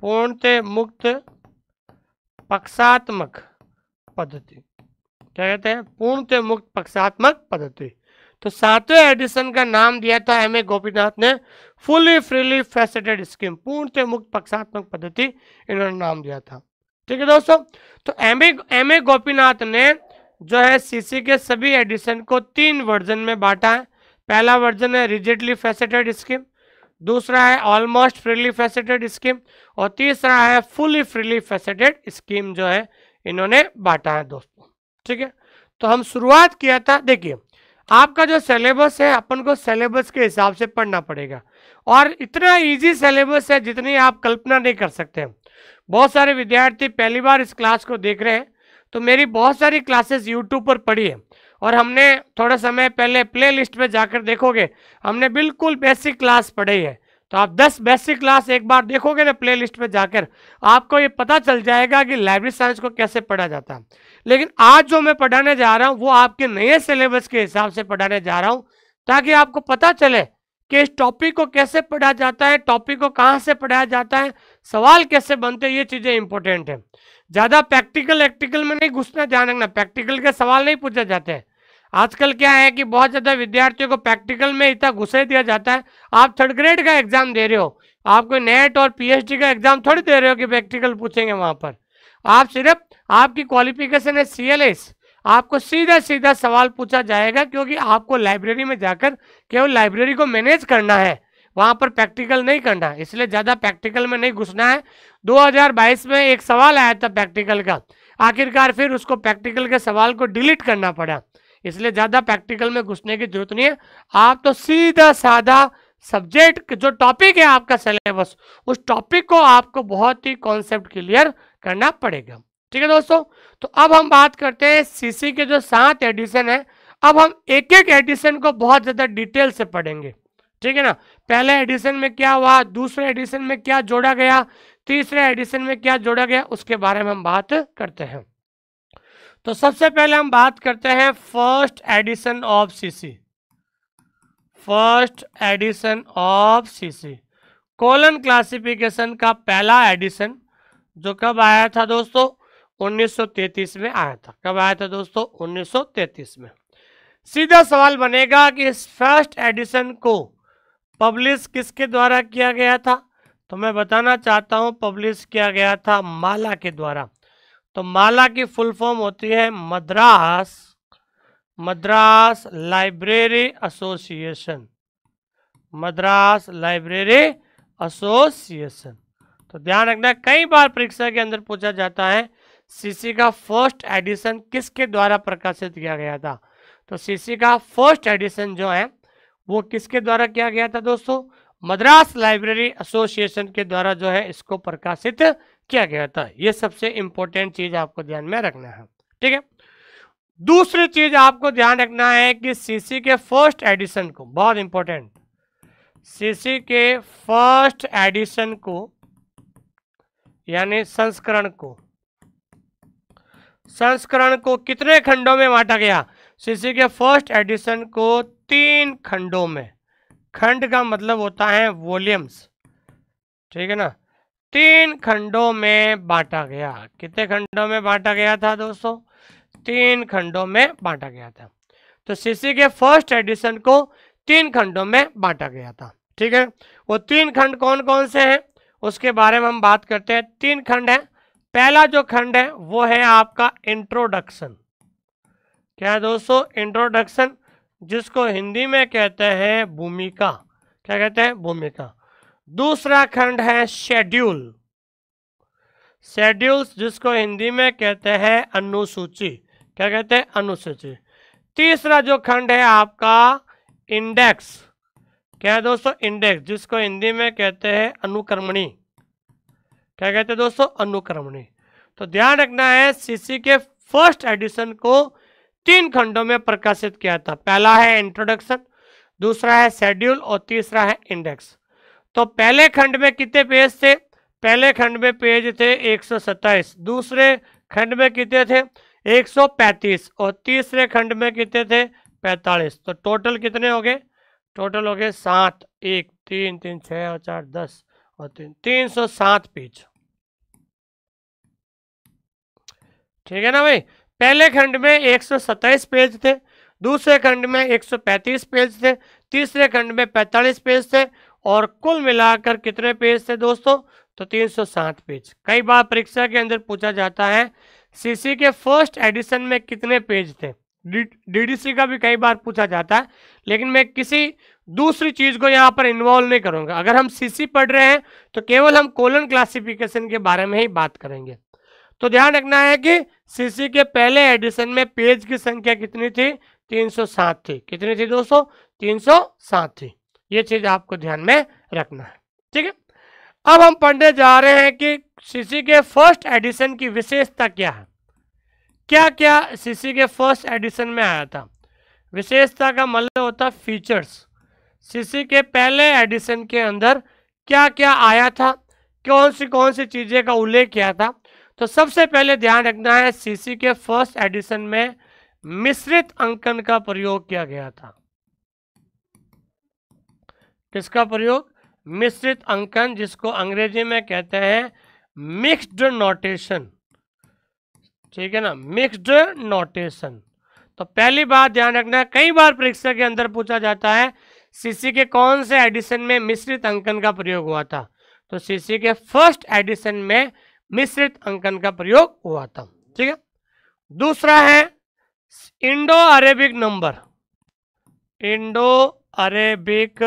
पूर्णतः मुक्त पक्षात्मक पद्धति। क्या कहते हैं? पूर्णतः मुक्त पक्षात्मक पद्धति। तो 7वें एडिशन का नाम दिया था एम ए गोपीनाथ ने फुली फ्रीली फैसेटेड स्कीम, पूर्णतः मुक्त पक्षात्मक पद्धति इन्होंने नाम दिया था, ठीक है दोस्तों। तो एम ए गोपीनाथ ने जो है सीसी के सभी एडिशन को 3 वर्जन में बांटा है। पहला वर्जन है रिजिडली फैसेटेड स्कीम, दूसरा है ऑलमोस्ट फ्रीली फैसेटेड स्कीम, और तीसरा है फुली फ्रीली फैसेटेड स्कीम जो है इन्होंने बांटा है दोस्तों, ठीक है। तो हम शुरुआत किया था, देखिए आपका जो सिलेबस है अपन को सिलेबस के हिसाब से पढ़ना पड़ेगा, और इतना इजी सिलेबस है जितनी आप कल्पना नहीं कर सकते। बहुत सारे विद्यार्थी पहली बार इस क्लास को देख रहे हैं, तो मेरी बहुत सारी क्लासेस यूट्यूब पर पड़ी है, और हमने थोड़ा समय पहले प्ले लिस्ट में जाकर देखोगे हमने बिल्कुल बेसिक क्लास पढ़ी है। तो आप 10 बेसिक क्लास एक बार देखोगे ना प्ले लिस्ट में जाकर, आपको ये पता चल जाएगा कि लाइब्रेरी साइंस को कैसे पढ़ा जाता है। लेकिन आज जो मैं पढ़ाने जा रहा हूँ वो आपके नए सिलेबस के हिसाब से पढ़ाने जा रहा हूँ, ताकि आपको पता चले कि इस टॉपिक को कैसे पढ़ा जाता है, टॉपिक को कहाँ से पढ़ाया जाता है, सवाल कैसे बनते हैं, ये चीज़ें इंपॉर्टेंट है। ज़्यादा प्रैक्टिकल में नहीं घुसना, ध्यान रखना, प्रैक्टिकल के सवाल नहीं पूछे जाते हैं। आजकल क्या है कि बहुत ज़्यादा विद्यार्थियों को प्रैक्टिकल में इतना घुसे दिया जाता है। आप 3rd ग्रेड का एग्जाम दे रहे हो, आप कोई नेट और पीएचडी का एग्जाम थोड़ी दे रहे हो कि प्रैक्टिकल पूछेंगे वहाँ पर। आप सिर्फ, आपकी क्वालिफिकेशन है CLS, आपको सीधा सीधा सवाल पूछा जाएगा, क्योंकि आपको लाइब्रेरी में जाकर केवल लाइब्रेरी को मैनेज करना है, वहाँ पर प्रैक्टिकल नहीं करना है, इसलिए ज़्यादा प्रैक्टिकल में नहीं घुसना है। 2022 में एक सवाल आया था प्रैक्टिकल का, आखिरकार फिर उसको प्रैक्टिकल के सवाल को डिलीट करना पड़ा, इसलिए ज़्यादा प्रैक्टिकल में घुसने की जरूरत नहीं है। आप तो सीधा साधा सब्जेक्ट जो टॉपिक है आपका सिलेबस, उस टॉपिक को आपको बहुत ही कॉन्सेप्ट क्लियर करना पड़ेगा, ठीक है दोस्तों। तो अब हम बात करते हैं सीसी के जो 7 एडिशन है। अब हम एक एक एडिशन को बहुत ज़्यादा डिटेल से पढ़ेंगे, ठीक है ना। पहले एडिशन में क्या हुआ, दूसरे एडिशन में क्या जोड़ा गया, तीसरे एडिशन में क्या जोड़ा गया, उसके बारे में हम बात करते हैं। तो सबसे पहले हम बात करते हैं first edition of CC. First edition of CC colon classification का पहला एडिशन, जो कब आया था दोस्तों? 1933 में आया था। कब आया था दोस्तों? 1933 में। सीधा सवाल बनेगा कि इस फर्स्ट एडिशन को पब्लिश किसके द्वारा किया गया था? तो मैं बताना चाहता हूं, पब्लिश किया गया था माला के द्वारा। तो माला की फुल फॉर्म होती है Madras library association, Madras library association. तो ध्यान रखना, कई बार परीक्षा के अंदर पूछा जाता है सीसी का फर्स्ट एडिशन किसके द्वारा प्रकाशित किया गया था। तो सीसी का फर्स्ट एडिशन जो है वो किसके द्वारा किया गया था दोस्तों? मद्रास लाइब्रेरी एसोसिएशन के द्वारा जो है इसको प्रकाशित किया गया था। ये सबसे इंपॉर्टेंट चीज आपको ध्यान में रखना है, ठीक है। दूसरी चीज आपको ध्यान रखना है कि सीसी के फर्स्ट एडिशन को, बहुत इंपॉर्टेंट, सीसी के फर्स्ट एडिशन को यानी संस्करण को कितने खंडों में बांटा गया? सीसी के फर्स्ट एडिशन को 3 खंडों में, खंड का मतलब होता है वॉल्यूम्स, ठीक है ना, 3 खंडों में बांटा गया। कितने खंडों में बांटा गया था दोस्तों? 3 खंडों में बांटा गया था। तो सीसी के फर्स्ट एडिशन को 3 खंडों में बांटा गया था, ठीक है। वो 3 खंड कौन कौन से हैं उसके बारे में हम बात करते हैं। 3 खंड है। पहला जो खंड है वो है आपका इंट्रोडक्शन। क्या है दोस्तों? इंट्रोडक्शन, जिसको हिंदी में कहते हैं भूमिका। क्या कहते हैं? भूमिका। दूसरा खंड है शेड्यूल, शेड्यूल्स, जिसको हिंदी में कहते हैं अनुसूची। क्या कहते हैं? अनुसूची। तीसरा जो खंड है आपका इंडेक्स। क्या है दोस्तों? इंडेक्स, जिसको हिंदी में कहते हैं अनुक्रमणी। क्या कहते हैं दोस्तों? अनुक्रमणी। तो ध्यान रखना है, सीसी के फर्स्ट एडिशन को 3 खंडों में प्रकाशित किया था। पहला है इंट्रोडक्शन, दूसरा है शेड्यूल और तीसरा है इंडेक्स। तो पहले खंड में कितने पेज थे? पहले खंड में पेज थे 127, दूसरे खंड में कितने थे? 135 और तीसरे खंड में कितने थे? 45। तो टोटल कितने हो गए? टोटल हो गए 7, 1 3 3 6 और 4 10 और 3 307 पेज, ठीक है ना भाई। पहले खंड में 127 पेज थे, दूसरे खंड में 135 पेज थे, तीसरे खंड में 45 पेज थे और कुल मिलाकर कितने पेज थे दोस्तों? तो 307 पेज। कई बार परीक्षा के अंदर पूछा जाता है सीसी के फर्स्ट एडिशन में कितने पेज थे। डीडीसी का भी कई बार पूछा जाता है, लेकिन मैं किसी दूसरी चीज को यहाँ पर इन्वॉल्व नहीं करूंगा। अगर हम सीसी पढ़ रहे हैं तो केवल हम कोलन क्लासिफिकेशन के बारे में ही बात करेंगे। तो ध्यान रखना है कि सीसी के पहले एडिशन में पेज की संख्या कितनी थी? 307 थी। कितनी थी दोस्तों? 307 थी। ये चीज आपको ध्यान में रखना है, ठीक है। अब हम पढ़ने जा रहे हैं कि सीसी के फर्स्ट एडिशन की विशेषता क्या है। क्या क्या सीसी के फर्स्ट एडिशन में आया था? विशेषता का मतलब होता है फीचर्स। सीसी के पहले एडिशन के अंदर क्या क्या आया था, कौन सी चीजें का उल्लेख किया था? तो सबसे पहले ध्यान रखना है, सीसी के फर्स्ट एडिशन में मिश्रित अंकन का प्रयोग किया गया था। किसका प्रयोग? मिश्रित अंकन, जिसको अंग्रेजी में कहते हैं मिक्स्ड नोटेशन, ठीक है ना, मिक्स्ड नोटेशन। तो पहली बात ध्यान रखना, कई बार परीक्षा के अंदर पूछा जाता है सीसी के कौन से एडिशन में मिश्रित अंकन का प्रयोग हुआ था। तो सीसी के फर्स्ट एडिशन में मिश्रित अंकन का प्रयोग हुआ था, ठीक है। दूसरा है Indo Arabic number, Indo Arabic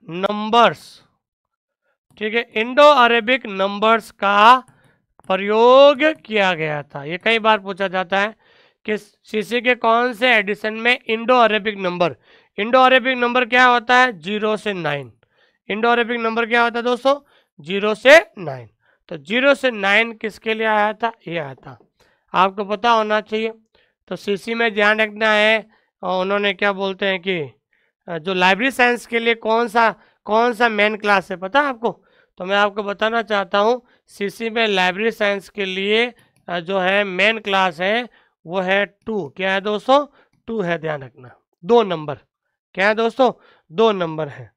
numbers, ठीक है। इंडो अरेबिक नंबर्स का प्रयोग किया गया था। ये कई बार पूछा जाता है कि सीसी के कौन से एडिशन में Indo Arabic number, Indo Arabic number क्या होता है? 0 से 9। इंडो अरेबिक नंबर क्या होता है दोस्तों? 0 से 9। तो 0 से 9 किसके लिए आया था? ये आया था, आपको पता होना चाहिए। तो सीसी में ध्यान रखना है, और उन्होंने क्या बोलते हैं कि जो लाइब्रेरी साइंस के लिए कौन सा मेन क्लास है पता है आपको? तो मैं आपको बताना चाहता हूँ, सीसी में लाइब्रेरी साइंस के लिए जो है मेन क्लास है वो है 2। क्या है दोस्तों? 2 है, ध्यान रखना। 2 नंबर क्या है दोस्तों? 2 नंबर है।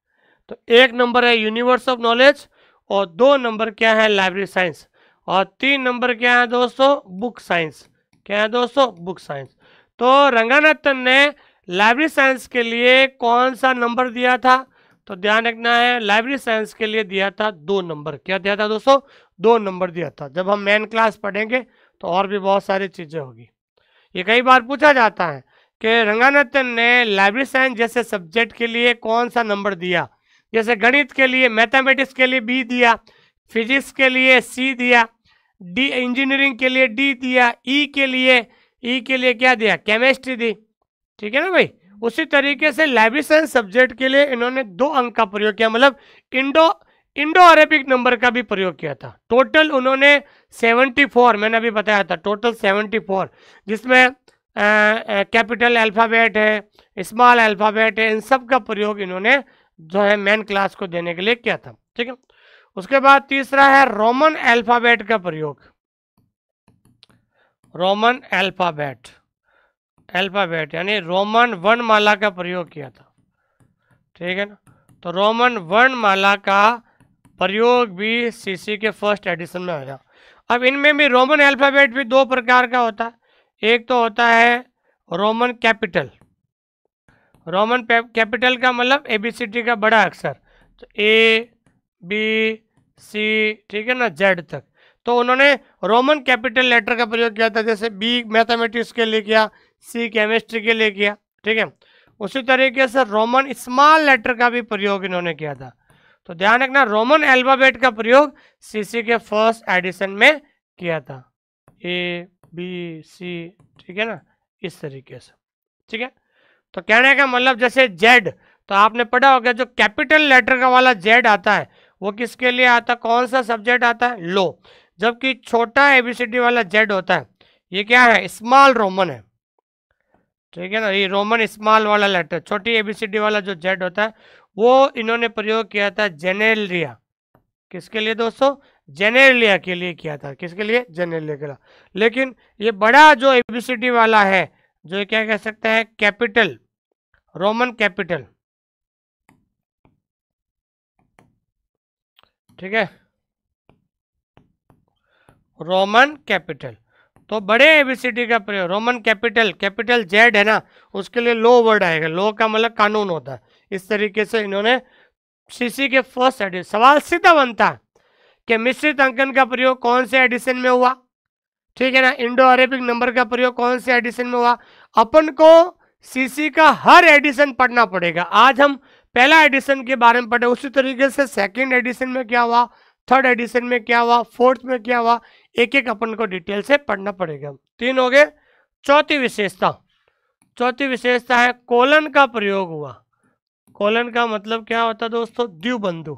तो 1 नंबर है यूनिवर्स ऑफ नॉलेज और 2 नंबर क्या है? Library science. और 3 नंबर क्या है दोस्तों? Book science. क्या है दोस्तों? Book science. तो रंगानाथन ने लाइब्रेरी साइंस के लिए कौन सा नंबर दिया था? तो ध्यान रखना है, लाइब्रेरी साइंस के लिए दिया था 2 नंबर। क्या दिया था दोस्तों? 2 नंबर दिया था। जब हम मेन क्लास पढ़ेंगे तो और भी बहुत सारी चीजें होगी। ये कई बार पूछा जाता है कि रंगानाथन ने लाइब्रेरी साइंस जैसे सब्जेक्ट के लिए कौन सा नंबर दिया। जैसे गणित के लिए, मैथमेटिक्स के लिए B दिया, फिजिक्स के लिए C दिया, डी इंजीनियरिंग के लिए D दिया, ई के लिए क्या दिया? केमिस्ट्री दी, ठीक है ना भाई। उसी तरीके से लाइब्रेरी साइंस सब्जेक्ट के लिए इन्होंने 2 अंक का प्रयोग किया, मतलब इंडो अरेबिक नंबर का भी प्रयोग किया था। टोटल उन्होंने 74, मैंने अभी बताया था, टोटल 74, जिसमें कैपिटल अल्फ़ाबेट है, स्मॉल अल्फ़ाबेट है, इन सब का प्रयोग इन्होंने जो है मेन क्लास को देने के लिए किया था। ठीक है। उसके बाद तीसरा है रोमन अल्फ़ाबेट का प्रयोग। रोमन अल्फ़ाबेट यानी रोमन वर्णमाला का प्रयोग किया था। ठीक है ना। तो रोमन वर्णमाला का प्रयोग भी सीसी के फर्स्ट एडिशन में होगा। अब इनमें भी रोमन अल्फ़ाबेट भी 2 प्रकार का होता है। एक तो होता है रोमन कैपिटल। रोमन कैपिटल का मतलब ABCD का बड़ा अक्षर, तो ABC, ठीक है ना, Z तक। तो उन्होंने रोमन कैपिटल लेटर का प्रयोग किया था, जैसे B मैथमेटिक्स के लिए किया, C केमिस्ट्री के लिए किया। ठीक है। उसी तरीके से रोमन स्मॉल लेटर का भी प्रयोग इन्होंने किया था। तो ध्यान रखना, रोमन अल्फाबेट का प्रयोग सीसी के फर्स्ट एडिशन में किया था, ABC, ठीक है ना, इस तरीके से। ठीक है। तो कहने का मतलब जैसे जेड, तो आपने पढ़ा होगा जो कैपिटल लेटर का वाला जेड आता है वो किसके लिए आता है, कौन सा सब्जेक्ट आता है, लो। जबकि छोटा ABCD वाला जेड होता है, ये क्या है, स्मॉल रोमन है। ठीक है ना, ये रोमन स्मॉल वाला लेटर, छोटी ABCD वाला जो जेड होता है, वो इन्होंने प्रयोग किया था जेनेलिया। किसके लिए दोस्तों, जेनेलिया के लिए किया था। किसके लिए, जेनेलिया के लिए। लेकिन ये बड़ा जो ABCD वाला है, जो क्या कह सकते हैं, कैपिटल, रोमन कैपिटल, ठीक है, रोमन कैपिटल। तो बड़े ABCD का प्रयोग रोमन कैपिटल, कैपिटल जेड है ना, उसके लिए लो वर्ड आएगा। लो का मतलब कानून होता है। इस तरीके से इन्होंने सीसी के फर्स्ट एडिशन। सवाल सीधा बनता है कि मिश्रित अंकन का प्रयोग कौन से एडिशन में हुआ, ठीक है ना, इंडो अरेबिक नंबर का प्रयोग कौन से एडिशन में हुआ। अपन को सीसी का हर एडिशन पढ़ना पड़ेगा। आज हम पहला एडिशन के बारे में पढ़े, उसी तरीके से सेकंड एडिशन में क्या हुआ, थर्ड एडिशन में क्या हुआ, फोर्थ में क्या हुआ, एक एक अपन को डिटेल से पढ़ना पड़ेगा। 3 हो गए। चौथी विशेषता है कोलन का प्रयोग हुआ। कोलन का मतलब क्या होता है दोस्तों, द्विबंधु।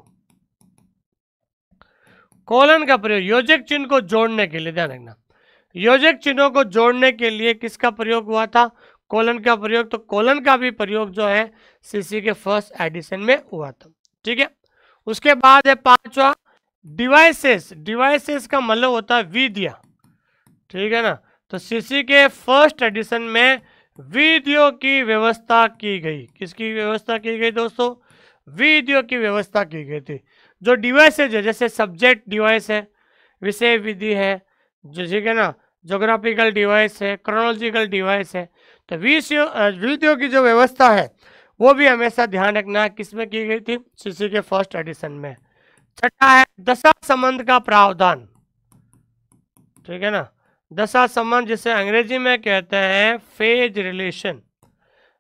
कोलन का प्रयोग योजक चिन्ह को जोड़ने के लिए, ध्यान रखना, योजक चिन्हों को जोड़ने के लिए किसका प्रयोग हुआ था, कोलन का प्रयोग। तो कोलन का भी प्रयोग जो है सीसी के फर्स्ट एडिशन में हुआ था। ठीक है। उसके बाद है 5वां डिवाइसेस का मतलब होता है विधियां। ठीक है ना। तो सीसी के फर्स्ट एडिशन में विधियों की व्यवस्था की गई। किसकी व्यवस्था की गई दोस्तों, विधियों की व्यवस्था की गई थी। जो डिवाइसेज है, जैसे सब्जेक्ट डिवाइस है, विषय विधि है, जो ठीक है ना, जोग्राफिकल डिवाइस है, क्रोनोलॉजिकल डिवाइस है। तो विधियों की जो व्यवस्था है वो भी हमेशा ध्यान रखना किसमें की गई थी, सीसी के फर्स्ट एडिशन में। छठा है दशा संबंध का प्रावधान। ठीक है ना, दशा संबंध जिसे अंग्रेजी में कहते हैं फेज रिलेशन।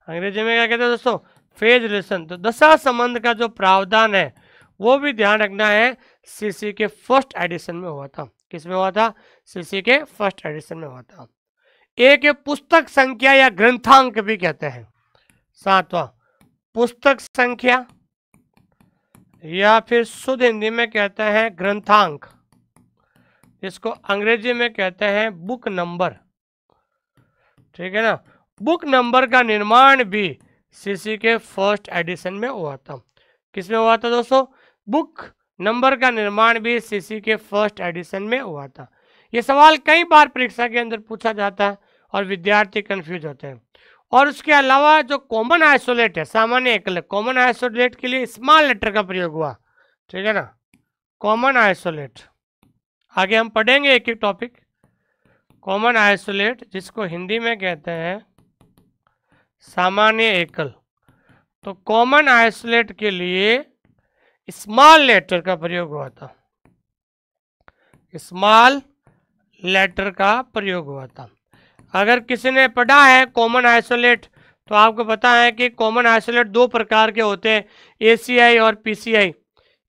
अंग्रेजी में क्या कहते हैं दोस्तों, फेज रिलेशन। तो दशा संबंध का जो प्रावधान है वो भी ध्यान रखना है, सीसी के फर्स्ट एडिशन में हुआ था। किसमें हुआ था, सीसी के फर्स्ट एडिशन में हुआ था। एक पुस्तक संख्या या ग्रंथांक भी कहते हैं। 7वां पुस्तक संख्या या फिर शुद्ध हिंदी में कहते हैं ग्रंथांक, इसको अंग्रेजी में कहते हैं बुक नंबर। ठीक है ना, बुक नंबर का निर्माण भी सीसी के फर्स्ट एडिशन में हुआ था। किसमें हुआ था दोस्तों, बुक नंबर का निर्माण भी सीसी के फर्स्ट एडिशन में हुआ था। ये सवाल कई बार परीक्षा के अंदर पूछा जाता है और विद्यार्थी कंफ्यूज होते हैं। और उसके अलावा जो कॉमन आइसोलेट है, सामान्य एकलक, कॉमन आइसोलेट के लिए स्मॉल लेटर का प्रयोग हुआ। ठीक है ना, कॉमन आइसोलेट आगे हम पढ़ेंगे एक एक टॉपिक। कॉमन आइसोलेट जिसको हिंदी में कहते हैं सामान्य एकल। तो कॉमन आइसोलेट के लिए स्मॉल लेटर का प्रयोग हुआ था। स्मॉल लेटर का प्रयोग हुआ था। अगर किसी ने पढ़ा है कॉमन आइसोलेट तो आपको पता है कि कॉमन आइसोलेट 2 प्रकार के होते हैं, ACI और PCI।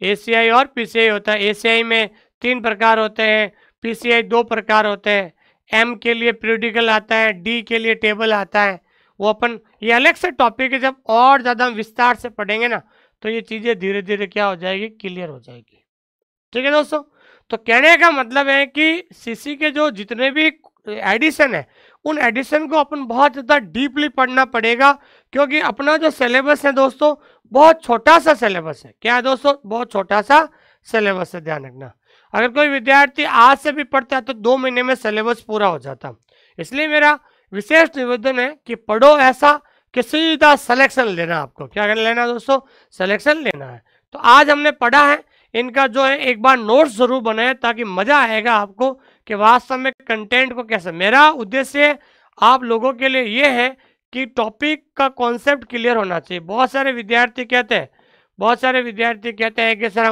ACI और PCI होता है। ACI में 3 प्रकार होते हैं, PCI 2 प्रकार होते हैं। M के लिए पीरियोडिकल आता है, D के लिए टेबल आता है। वो अपन, ये अलग से टॉपिक है, जब और ज़्यादा हम विस्तार से पढ़ेंगे ना तो ये चीज़ें धीरे धीरे क्या हो जाएगी, क्लियर हो जाएगी। ठीक है दोस्तों, तो कहने का मतलब है कि सीसी के जो जितने भी एडिशन है उन एडिशन को अपन बहुत ज़्यादा डीपली पढ़ना पड़ेगा, क्योंकि अपना जो सिलेबस है दोस्तों बहुत छोटा सा सिलेबस है। क्या है दोस्तों, बहुत छोटा सा सिलेबस है, ध्यान रखना। अगर कोई विद्यार्थी आज से भी पढ़ता है तो 2 महीने में सिलेबस पूरा हो जाता। इसलिए मेरा विशेष निवेदन है कि पढ़ो ऐसा कि सीधा सिलेक्शन लेना, आपको क्या लेना दोस्तों, सिलेक्शन लेना है। तो आज हमने पढ़ा है, इनका जो है एक बार नोट्स जरूर बनाए ताकि मजा आएगा आपको कि वास्तव में कंटेंट को कैसे। मेरा उद्देश्य आप लोगों के लिए ये है कि टॉपिक का कॉन्सेप्ट क्लियर होना चाहिए। बहुत सारे विद्यार्थी कहते हैं कि सर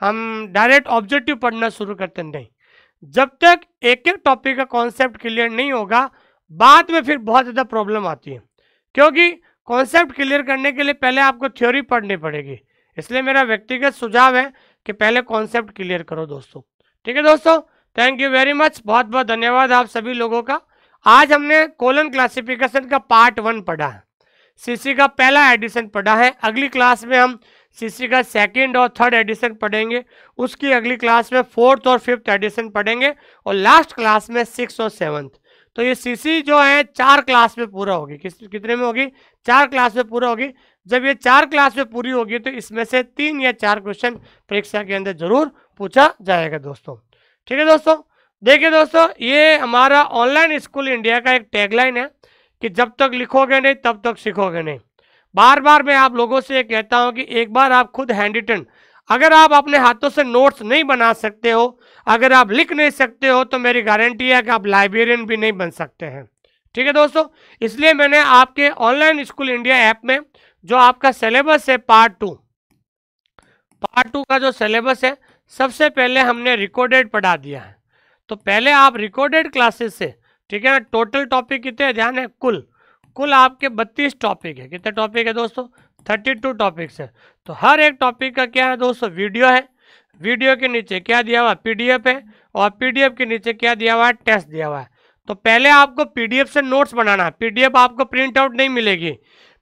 हम डायरेक्ट ऑब्जेक्टिव पढ़ना शुरू करते नहीं। जब तक एक एक टॉपिक का कॉन्सेप्ट क्लियर नहीं होगा बाद में फिर बहुत ज़्यादा प्रॉब्लम आती है, क्योंकि कॉन्सेप्ट क्लियर करने के लिए पहले आपको थ्योरी पढ़नी पड़ेगी। इसलिए मेरा व्यक्तिगत सुझाव है कि पहले कॉन्सेप्ट क्लियर करो दोस्तों। ठीक है दोस्तों, थैंक यू वेरी मच, बहुत बहुत धन्यवाद आप सभी लोगों का। आज हमने कोलन क्लासिफिकेशन का पार्ट 1 पढ़ा है, सीसी का पहला एडिशन पढ़ा है। अगली क्लास में हम सीसी का 2nd और 3rd एडिशन पढ़ेंगे, उसकी अगली क्लास में 4th और 5th एडिशन पढ़ेंगे, और लास्ट क्लास में 6th और 7th। तो ये सीसी जो है 4 क्लास में पूरा होगी। कितने में होगी, 4 क्लास में पूरा होगी। जब ये 4 क्लास में पूरी होगी तो इसमें से 3 या 4 क्वेश्चन परीक्षा के अंदर जरूर पूछा जाएगा दोस्तों। ठीक है दोस्तों, देखिए दोस्तों, ये हमारा ऑनलाइन स्कूल इंडिया का एक टैगलाइन है कि जब तक लिखोगे नहीं तब तक सीखोगे नहीं। बार बार मैं आप लोगों से कहता हूं कि एक बार आप खुद हैंड रिटन, अगर आप अपने हाथों से नोट्स नहीं बना सकते हो, अगर आप लिख नहीं सकते हो, तो मेरी गारंटी है कि आप लाइब्रेरियन भी नहीं बन सकते हैं। ठीक है दोस्तों, इसलिए मैंने आपके ऑनलाइन स्कूल इंडिया ऐप में जो आपका सिलेबस है पार्ट 2 का जो सिलेबस है, सबसे पहले हमने रिकॉर्डेड पढ़ा दिया है। तो पहले आप रिकॉर्डेड क्लासेस से, ठीक है ना, टोटल टॉपिक कितने ध्यान है, कुल आपके 32 टॉपिक है। कितने टॉपिक है दोस्तों, 32 टॉपिक्स है। तो हर एक टॉपिक का क्या है दोस्तों, वीडियो है, वीडियो के नीचे क्या दिया हुआ, पीडीएफ है, और पीडीएफ के नीचे क्या दिया हुआ है, टेस्ट दिया हुआ है। तो पहले आपको पीडीएफ से नोट्स बनाना है, पीडीएफ आपको प्रिंट आउट नहीं मिलेगी,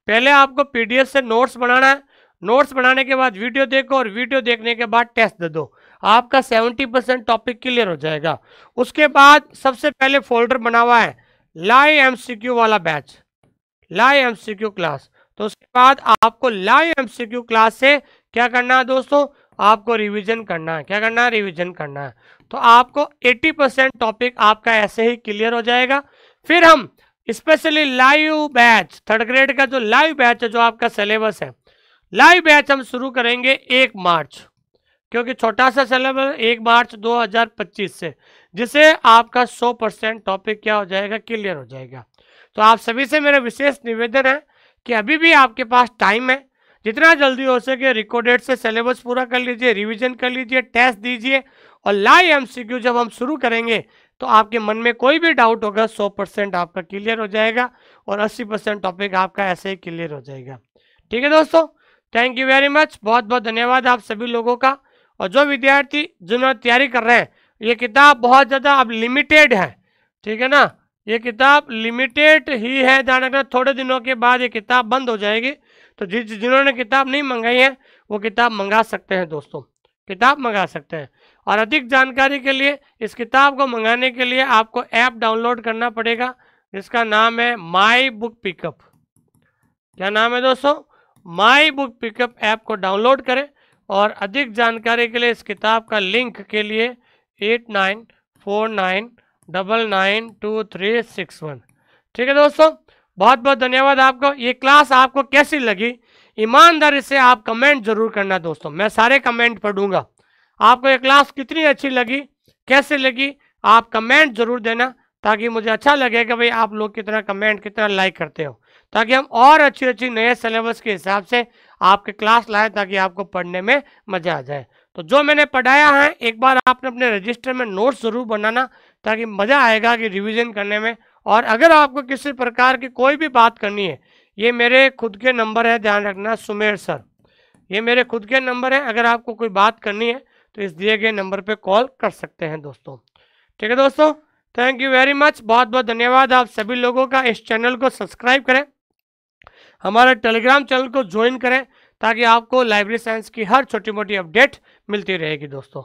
पहले आपको पीडीएफ से नोट्स बनाना है। नोट्स बनाने के बाद वीडियो देखो, और वीडियो देखने के बाद टेस्ट दे दो, आपका 70% टॉपिक क्लियर हो जाएगा। उसके बाद सबसे पहले फोल्डर बना हुआ है लाइव एमसीक्यू वाला बैच, लाइव एमसीक्यू क्लास। तो उसके बाद आपको लाइव एमसीक्यू क्लास से क्या करना है दोस्तों, आपको रिवीजन करना है। क्या करना है, रिवीजन करना है। तो आपको 80% टॉपिक आपका ऐसे ही क्लियर हो जाएगा। फिर हम specially live batch, 3rd grade का जो लाइव बैच है, जो आपका सिलेबस है, लाइव बैच हम शुरू करेंगे 1 मार्च, क्योंकि छोटा सा सिलेबस 1 मार्च 2025 से, जिससे आपका 100% टॉपिक क्या हो जाएगा, क्लियर हो जाएगा। तो आप सभी से मेरा विशेष निवेदन है कि अभी भी आपके पास टाइम है, जितना जल्दी हो सके रिकॉर्डेड से सिलेबस पूरा कर लीजिए, रिवीजन कर लीजिए, टेस्ट दीजिए, और लाइव एमसीक्यू जब हम शुरू करेंगे तो आपके मन में कोई भी डाउट होगा 100% आपका क्लियर हो जाएगा, और 80% टॉपिक आपका ऐसे ही क्लियर हो जाएगा। ठीक है दोस्तों, थैंक यू वेरी मच, बहुत बहुत धन्यवाद आप सभी लोगों का। और जो विद्यार्थी जिन्होंने तैयारी कर रहे हैं, ये किताब बहुत ज़्यादा अब लिमिटेड है, ठीक है ना, ये किताब लिमिटेड ही है, ध्यान रखना, थोड़े दिनों के बाद ये किताब बंद हो जाएगी। तो जिन्होंने किताब नहीं मंगाई है वो किताब मंगा सकते हैं दोस्तों, किताब मंगा सकते हैं। और अधिक जानकारी के लिए इस किताब को मंगाने के लिए आपको ऐप डाउनलोड करना पड़ेगा, जिसका नाम है माई बुक पिकअप। क्या नाम है दोस्तों, माई बुक पिकअप ऐप को डाउनलोड करें। और अधिक जानकारी के लिए इस किताब का लिंक के लिए 8949992361। ठीक है दोस्तों, बहुत बहुत धन्यवाद आपको। ये क्लास आपको कैसी लगी ईमानदारी से आप कमेंट जरूर करना दोस्तों, मैं सारे कमेंट पढ़ूंगा। आपको ये क्लास कितनी अच्छी लगी, कैसे लगी, आप कमेंट जरूर देना, ताकि मुझे अच्छा लगे कि भाई आप लोग कितना कमेंट, कितना लाइक करते हो, ताकि हम और अच्छी अच्छी नए सिलेबस के हिसाब से आपके क्लास लाएं, ताकि आपको पढ़ने में मजा आ जाए। तो जो मैंने पढ़ाया है एक बार आपने अपने रजिस्टर में नोट्स जरूर बनाना, ताकि मज़ा आएगा कि रिवीजन करने में। और अगर आपको किसी प्रकार की कोई भी बात करनी है, ये मेरे खुद के नंबर है, ध्यान रखना सुमेर सर, ये मेरे खुद के नंबर है। अगर आपको कोई बात करनी है तो इस दिए गए नंबर पे कॉल कर सकते हैं दोस्तों। ठीक है दोस्तों, थैंक यू वेरी मच, बहुत बहुत धन्यवाद आप सभी लोगों का। इस चैनल को सब्सक्राइब करें, हमारे टेलीग्राम चैनल को ज्वाइन करें ताकि आपको लाइब्रेरी साइंस की हर छोटी मोटी अपडेट मिलती रहेगी दोस्तों।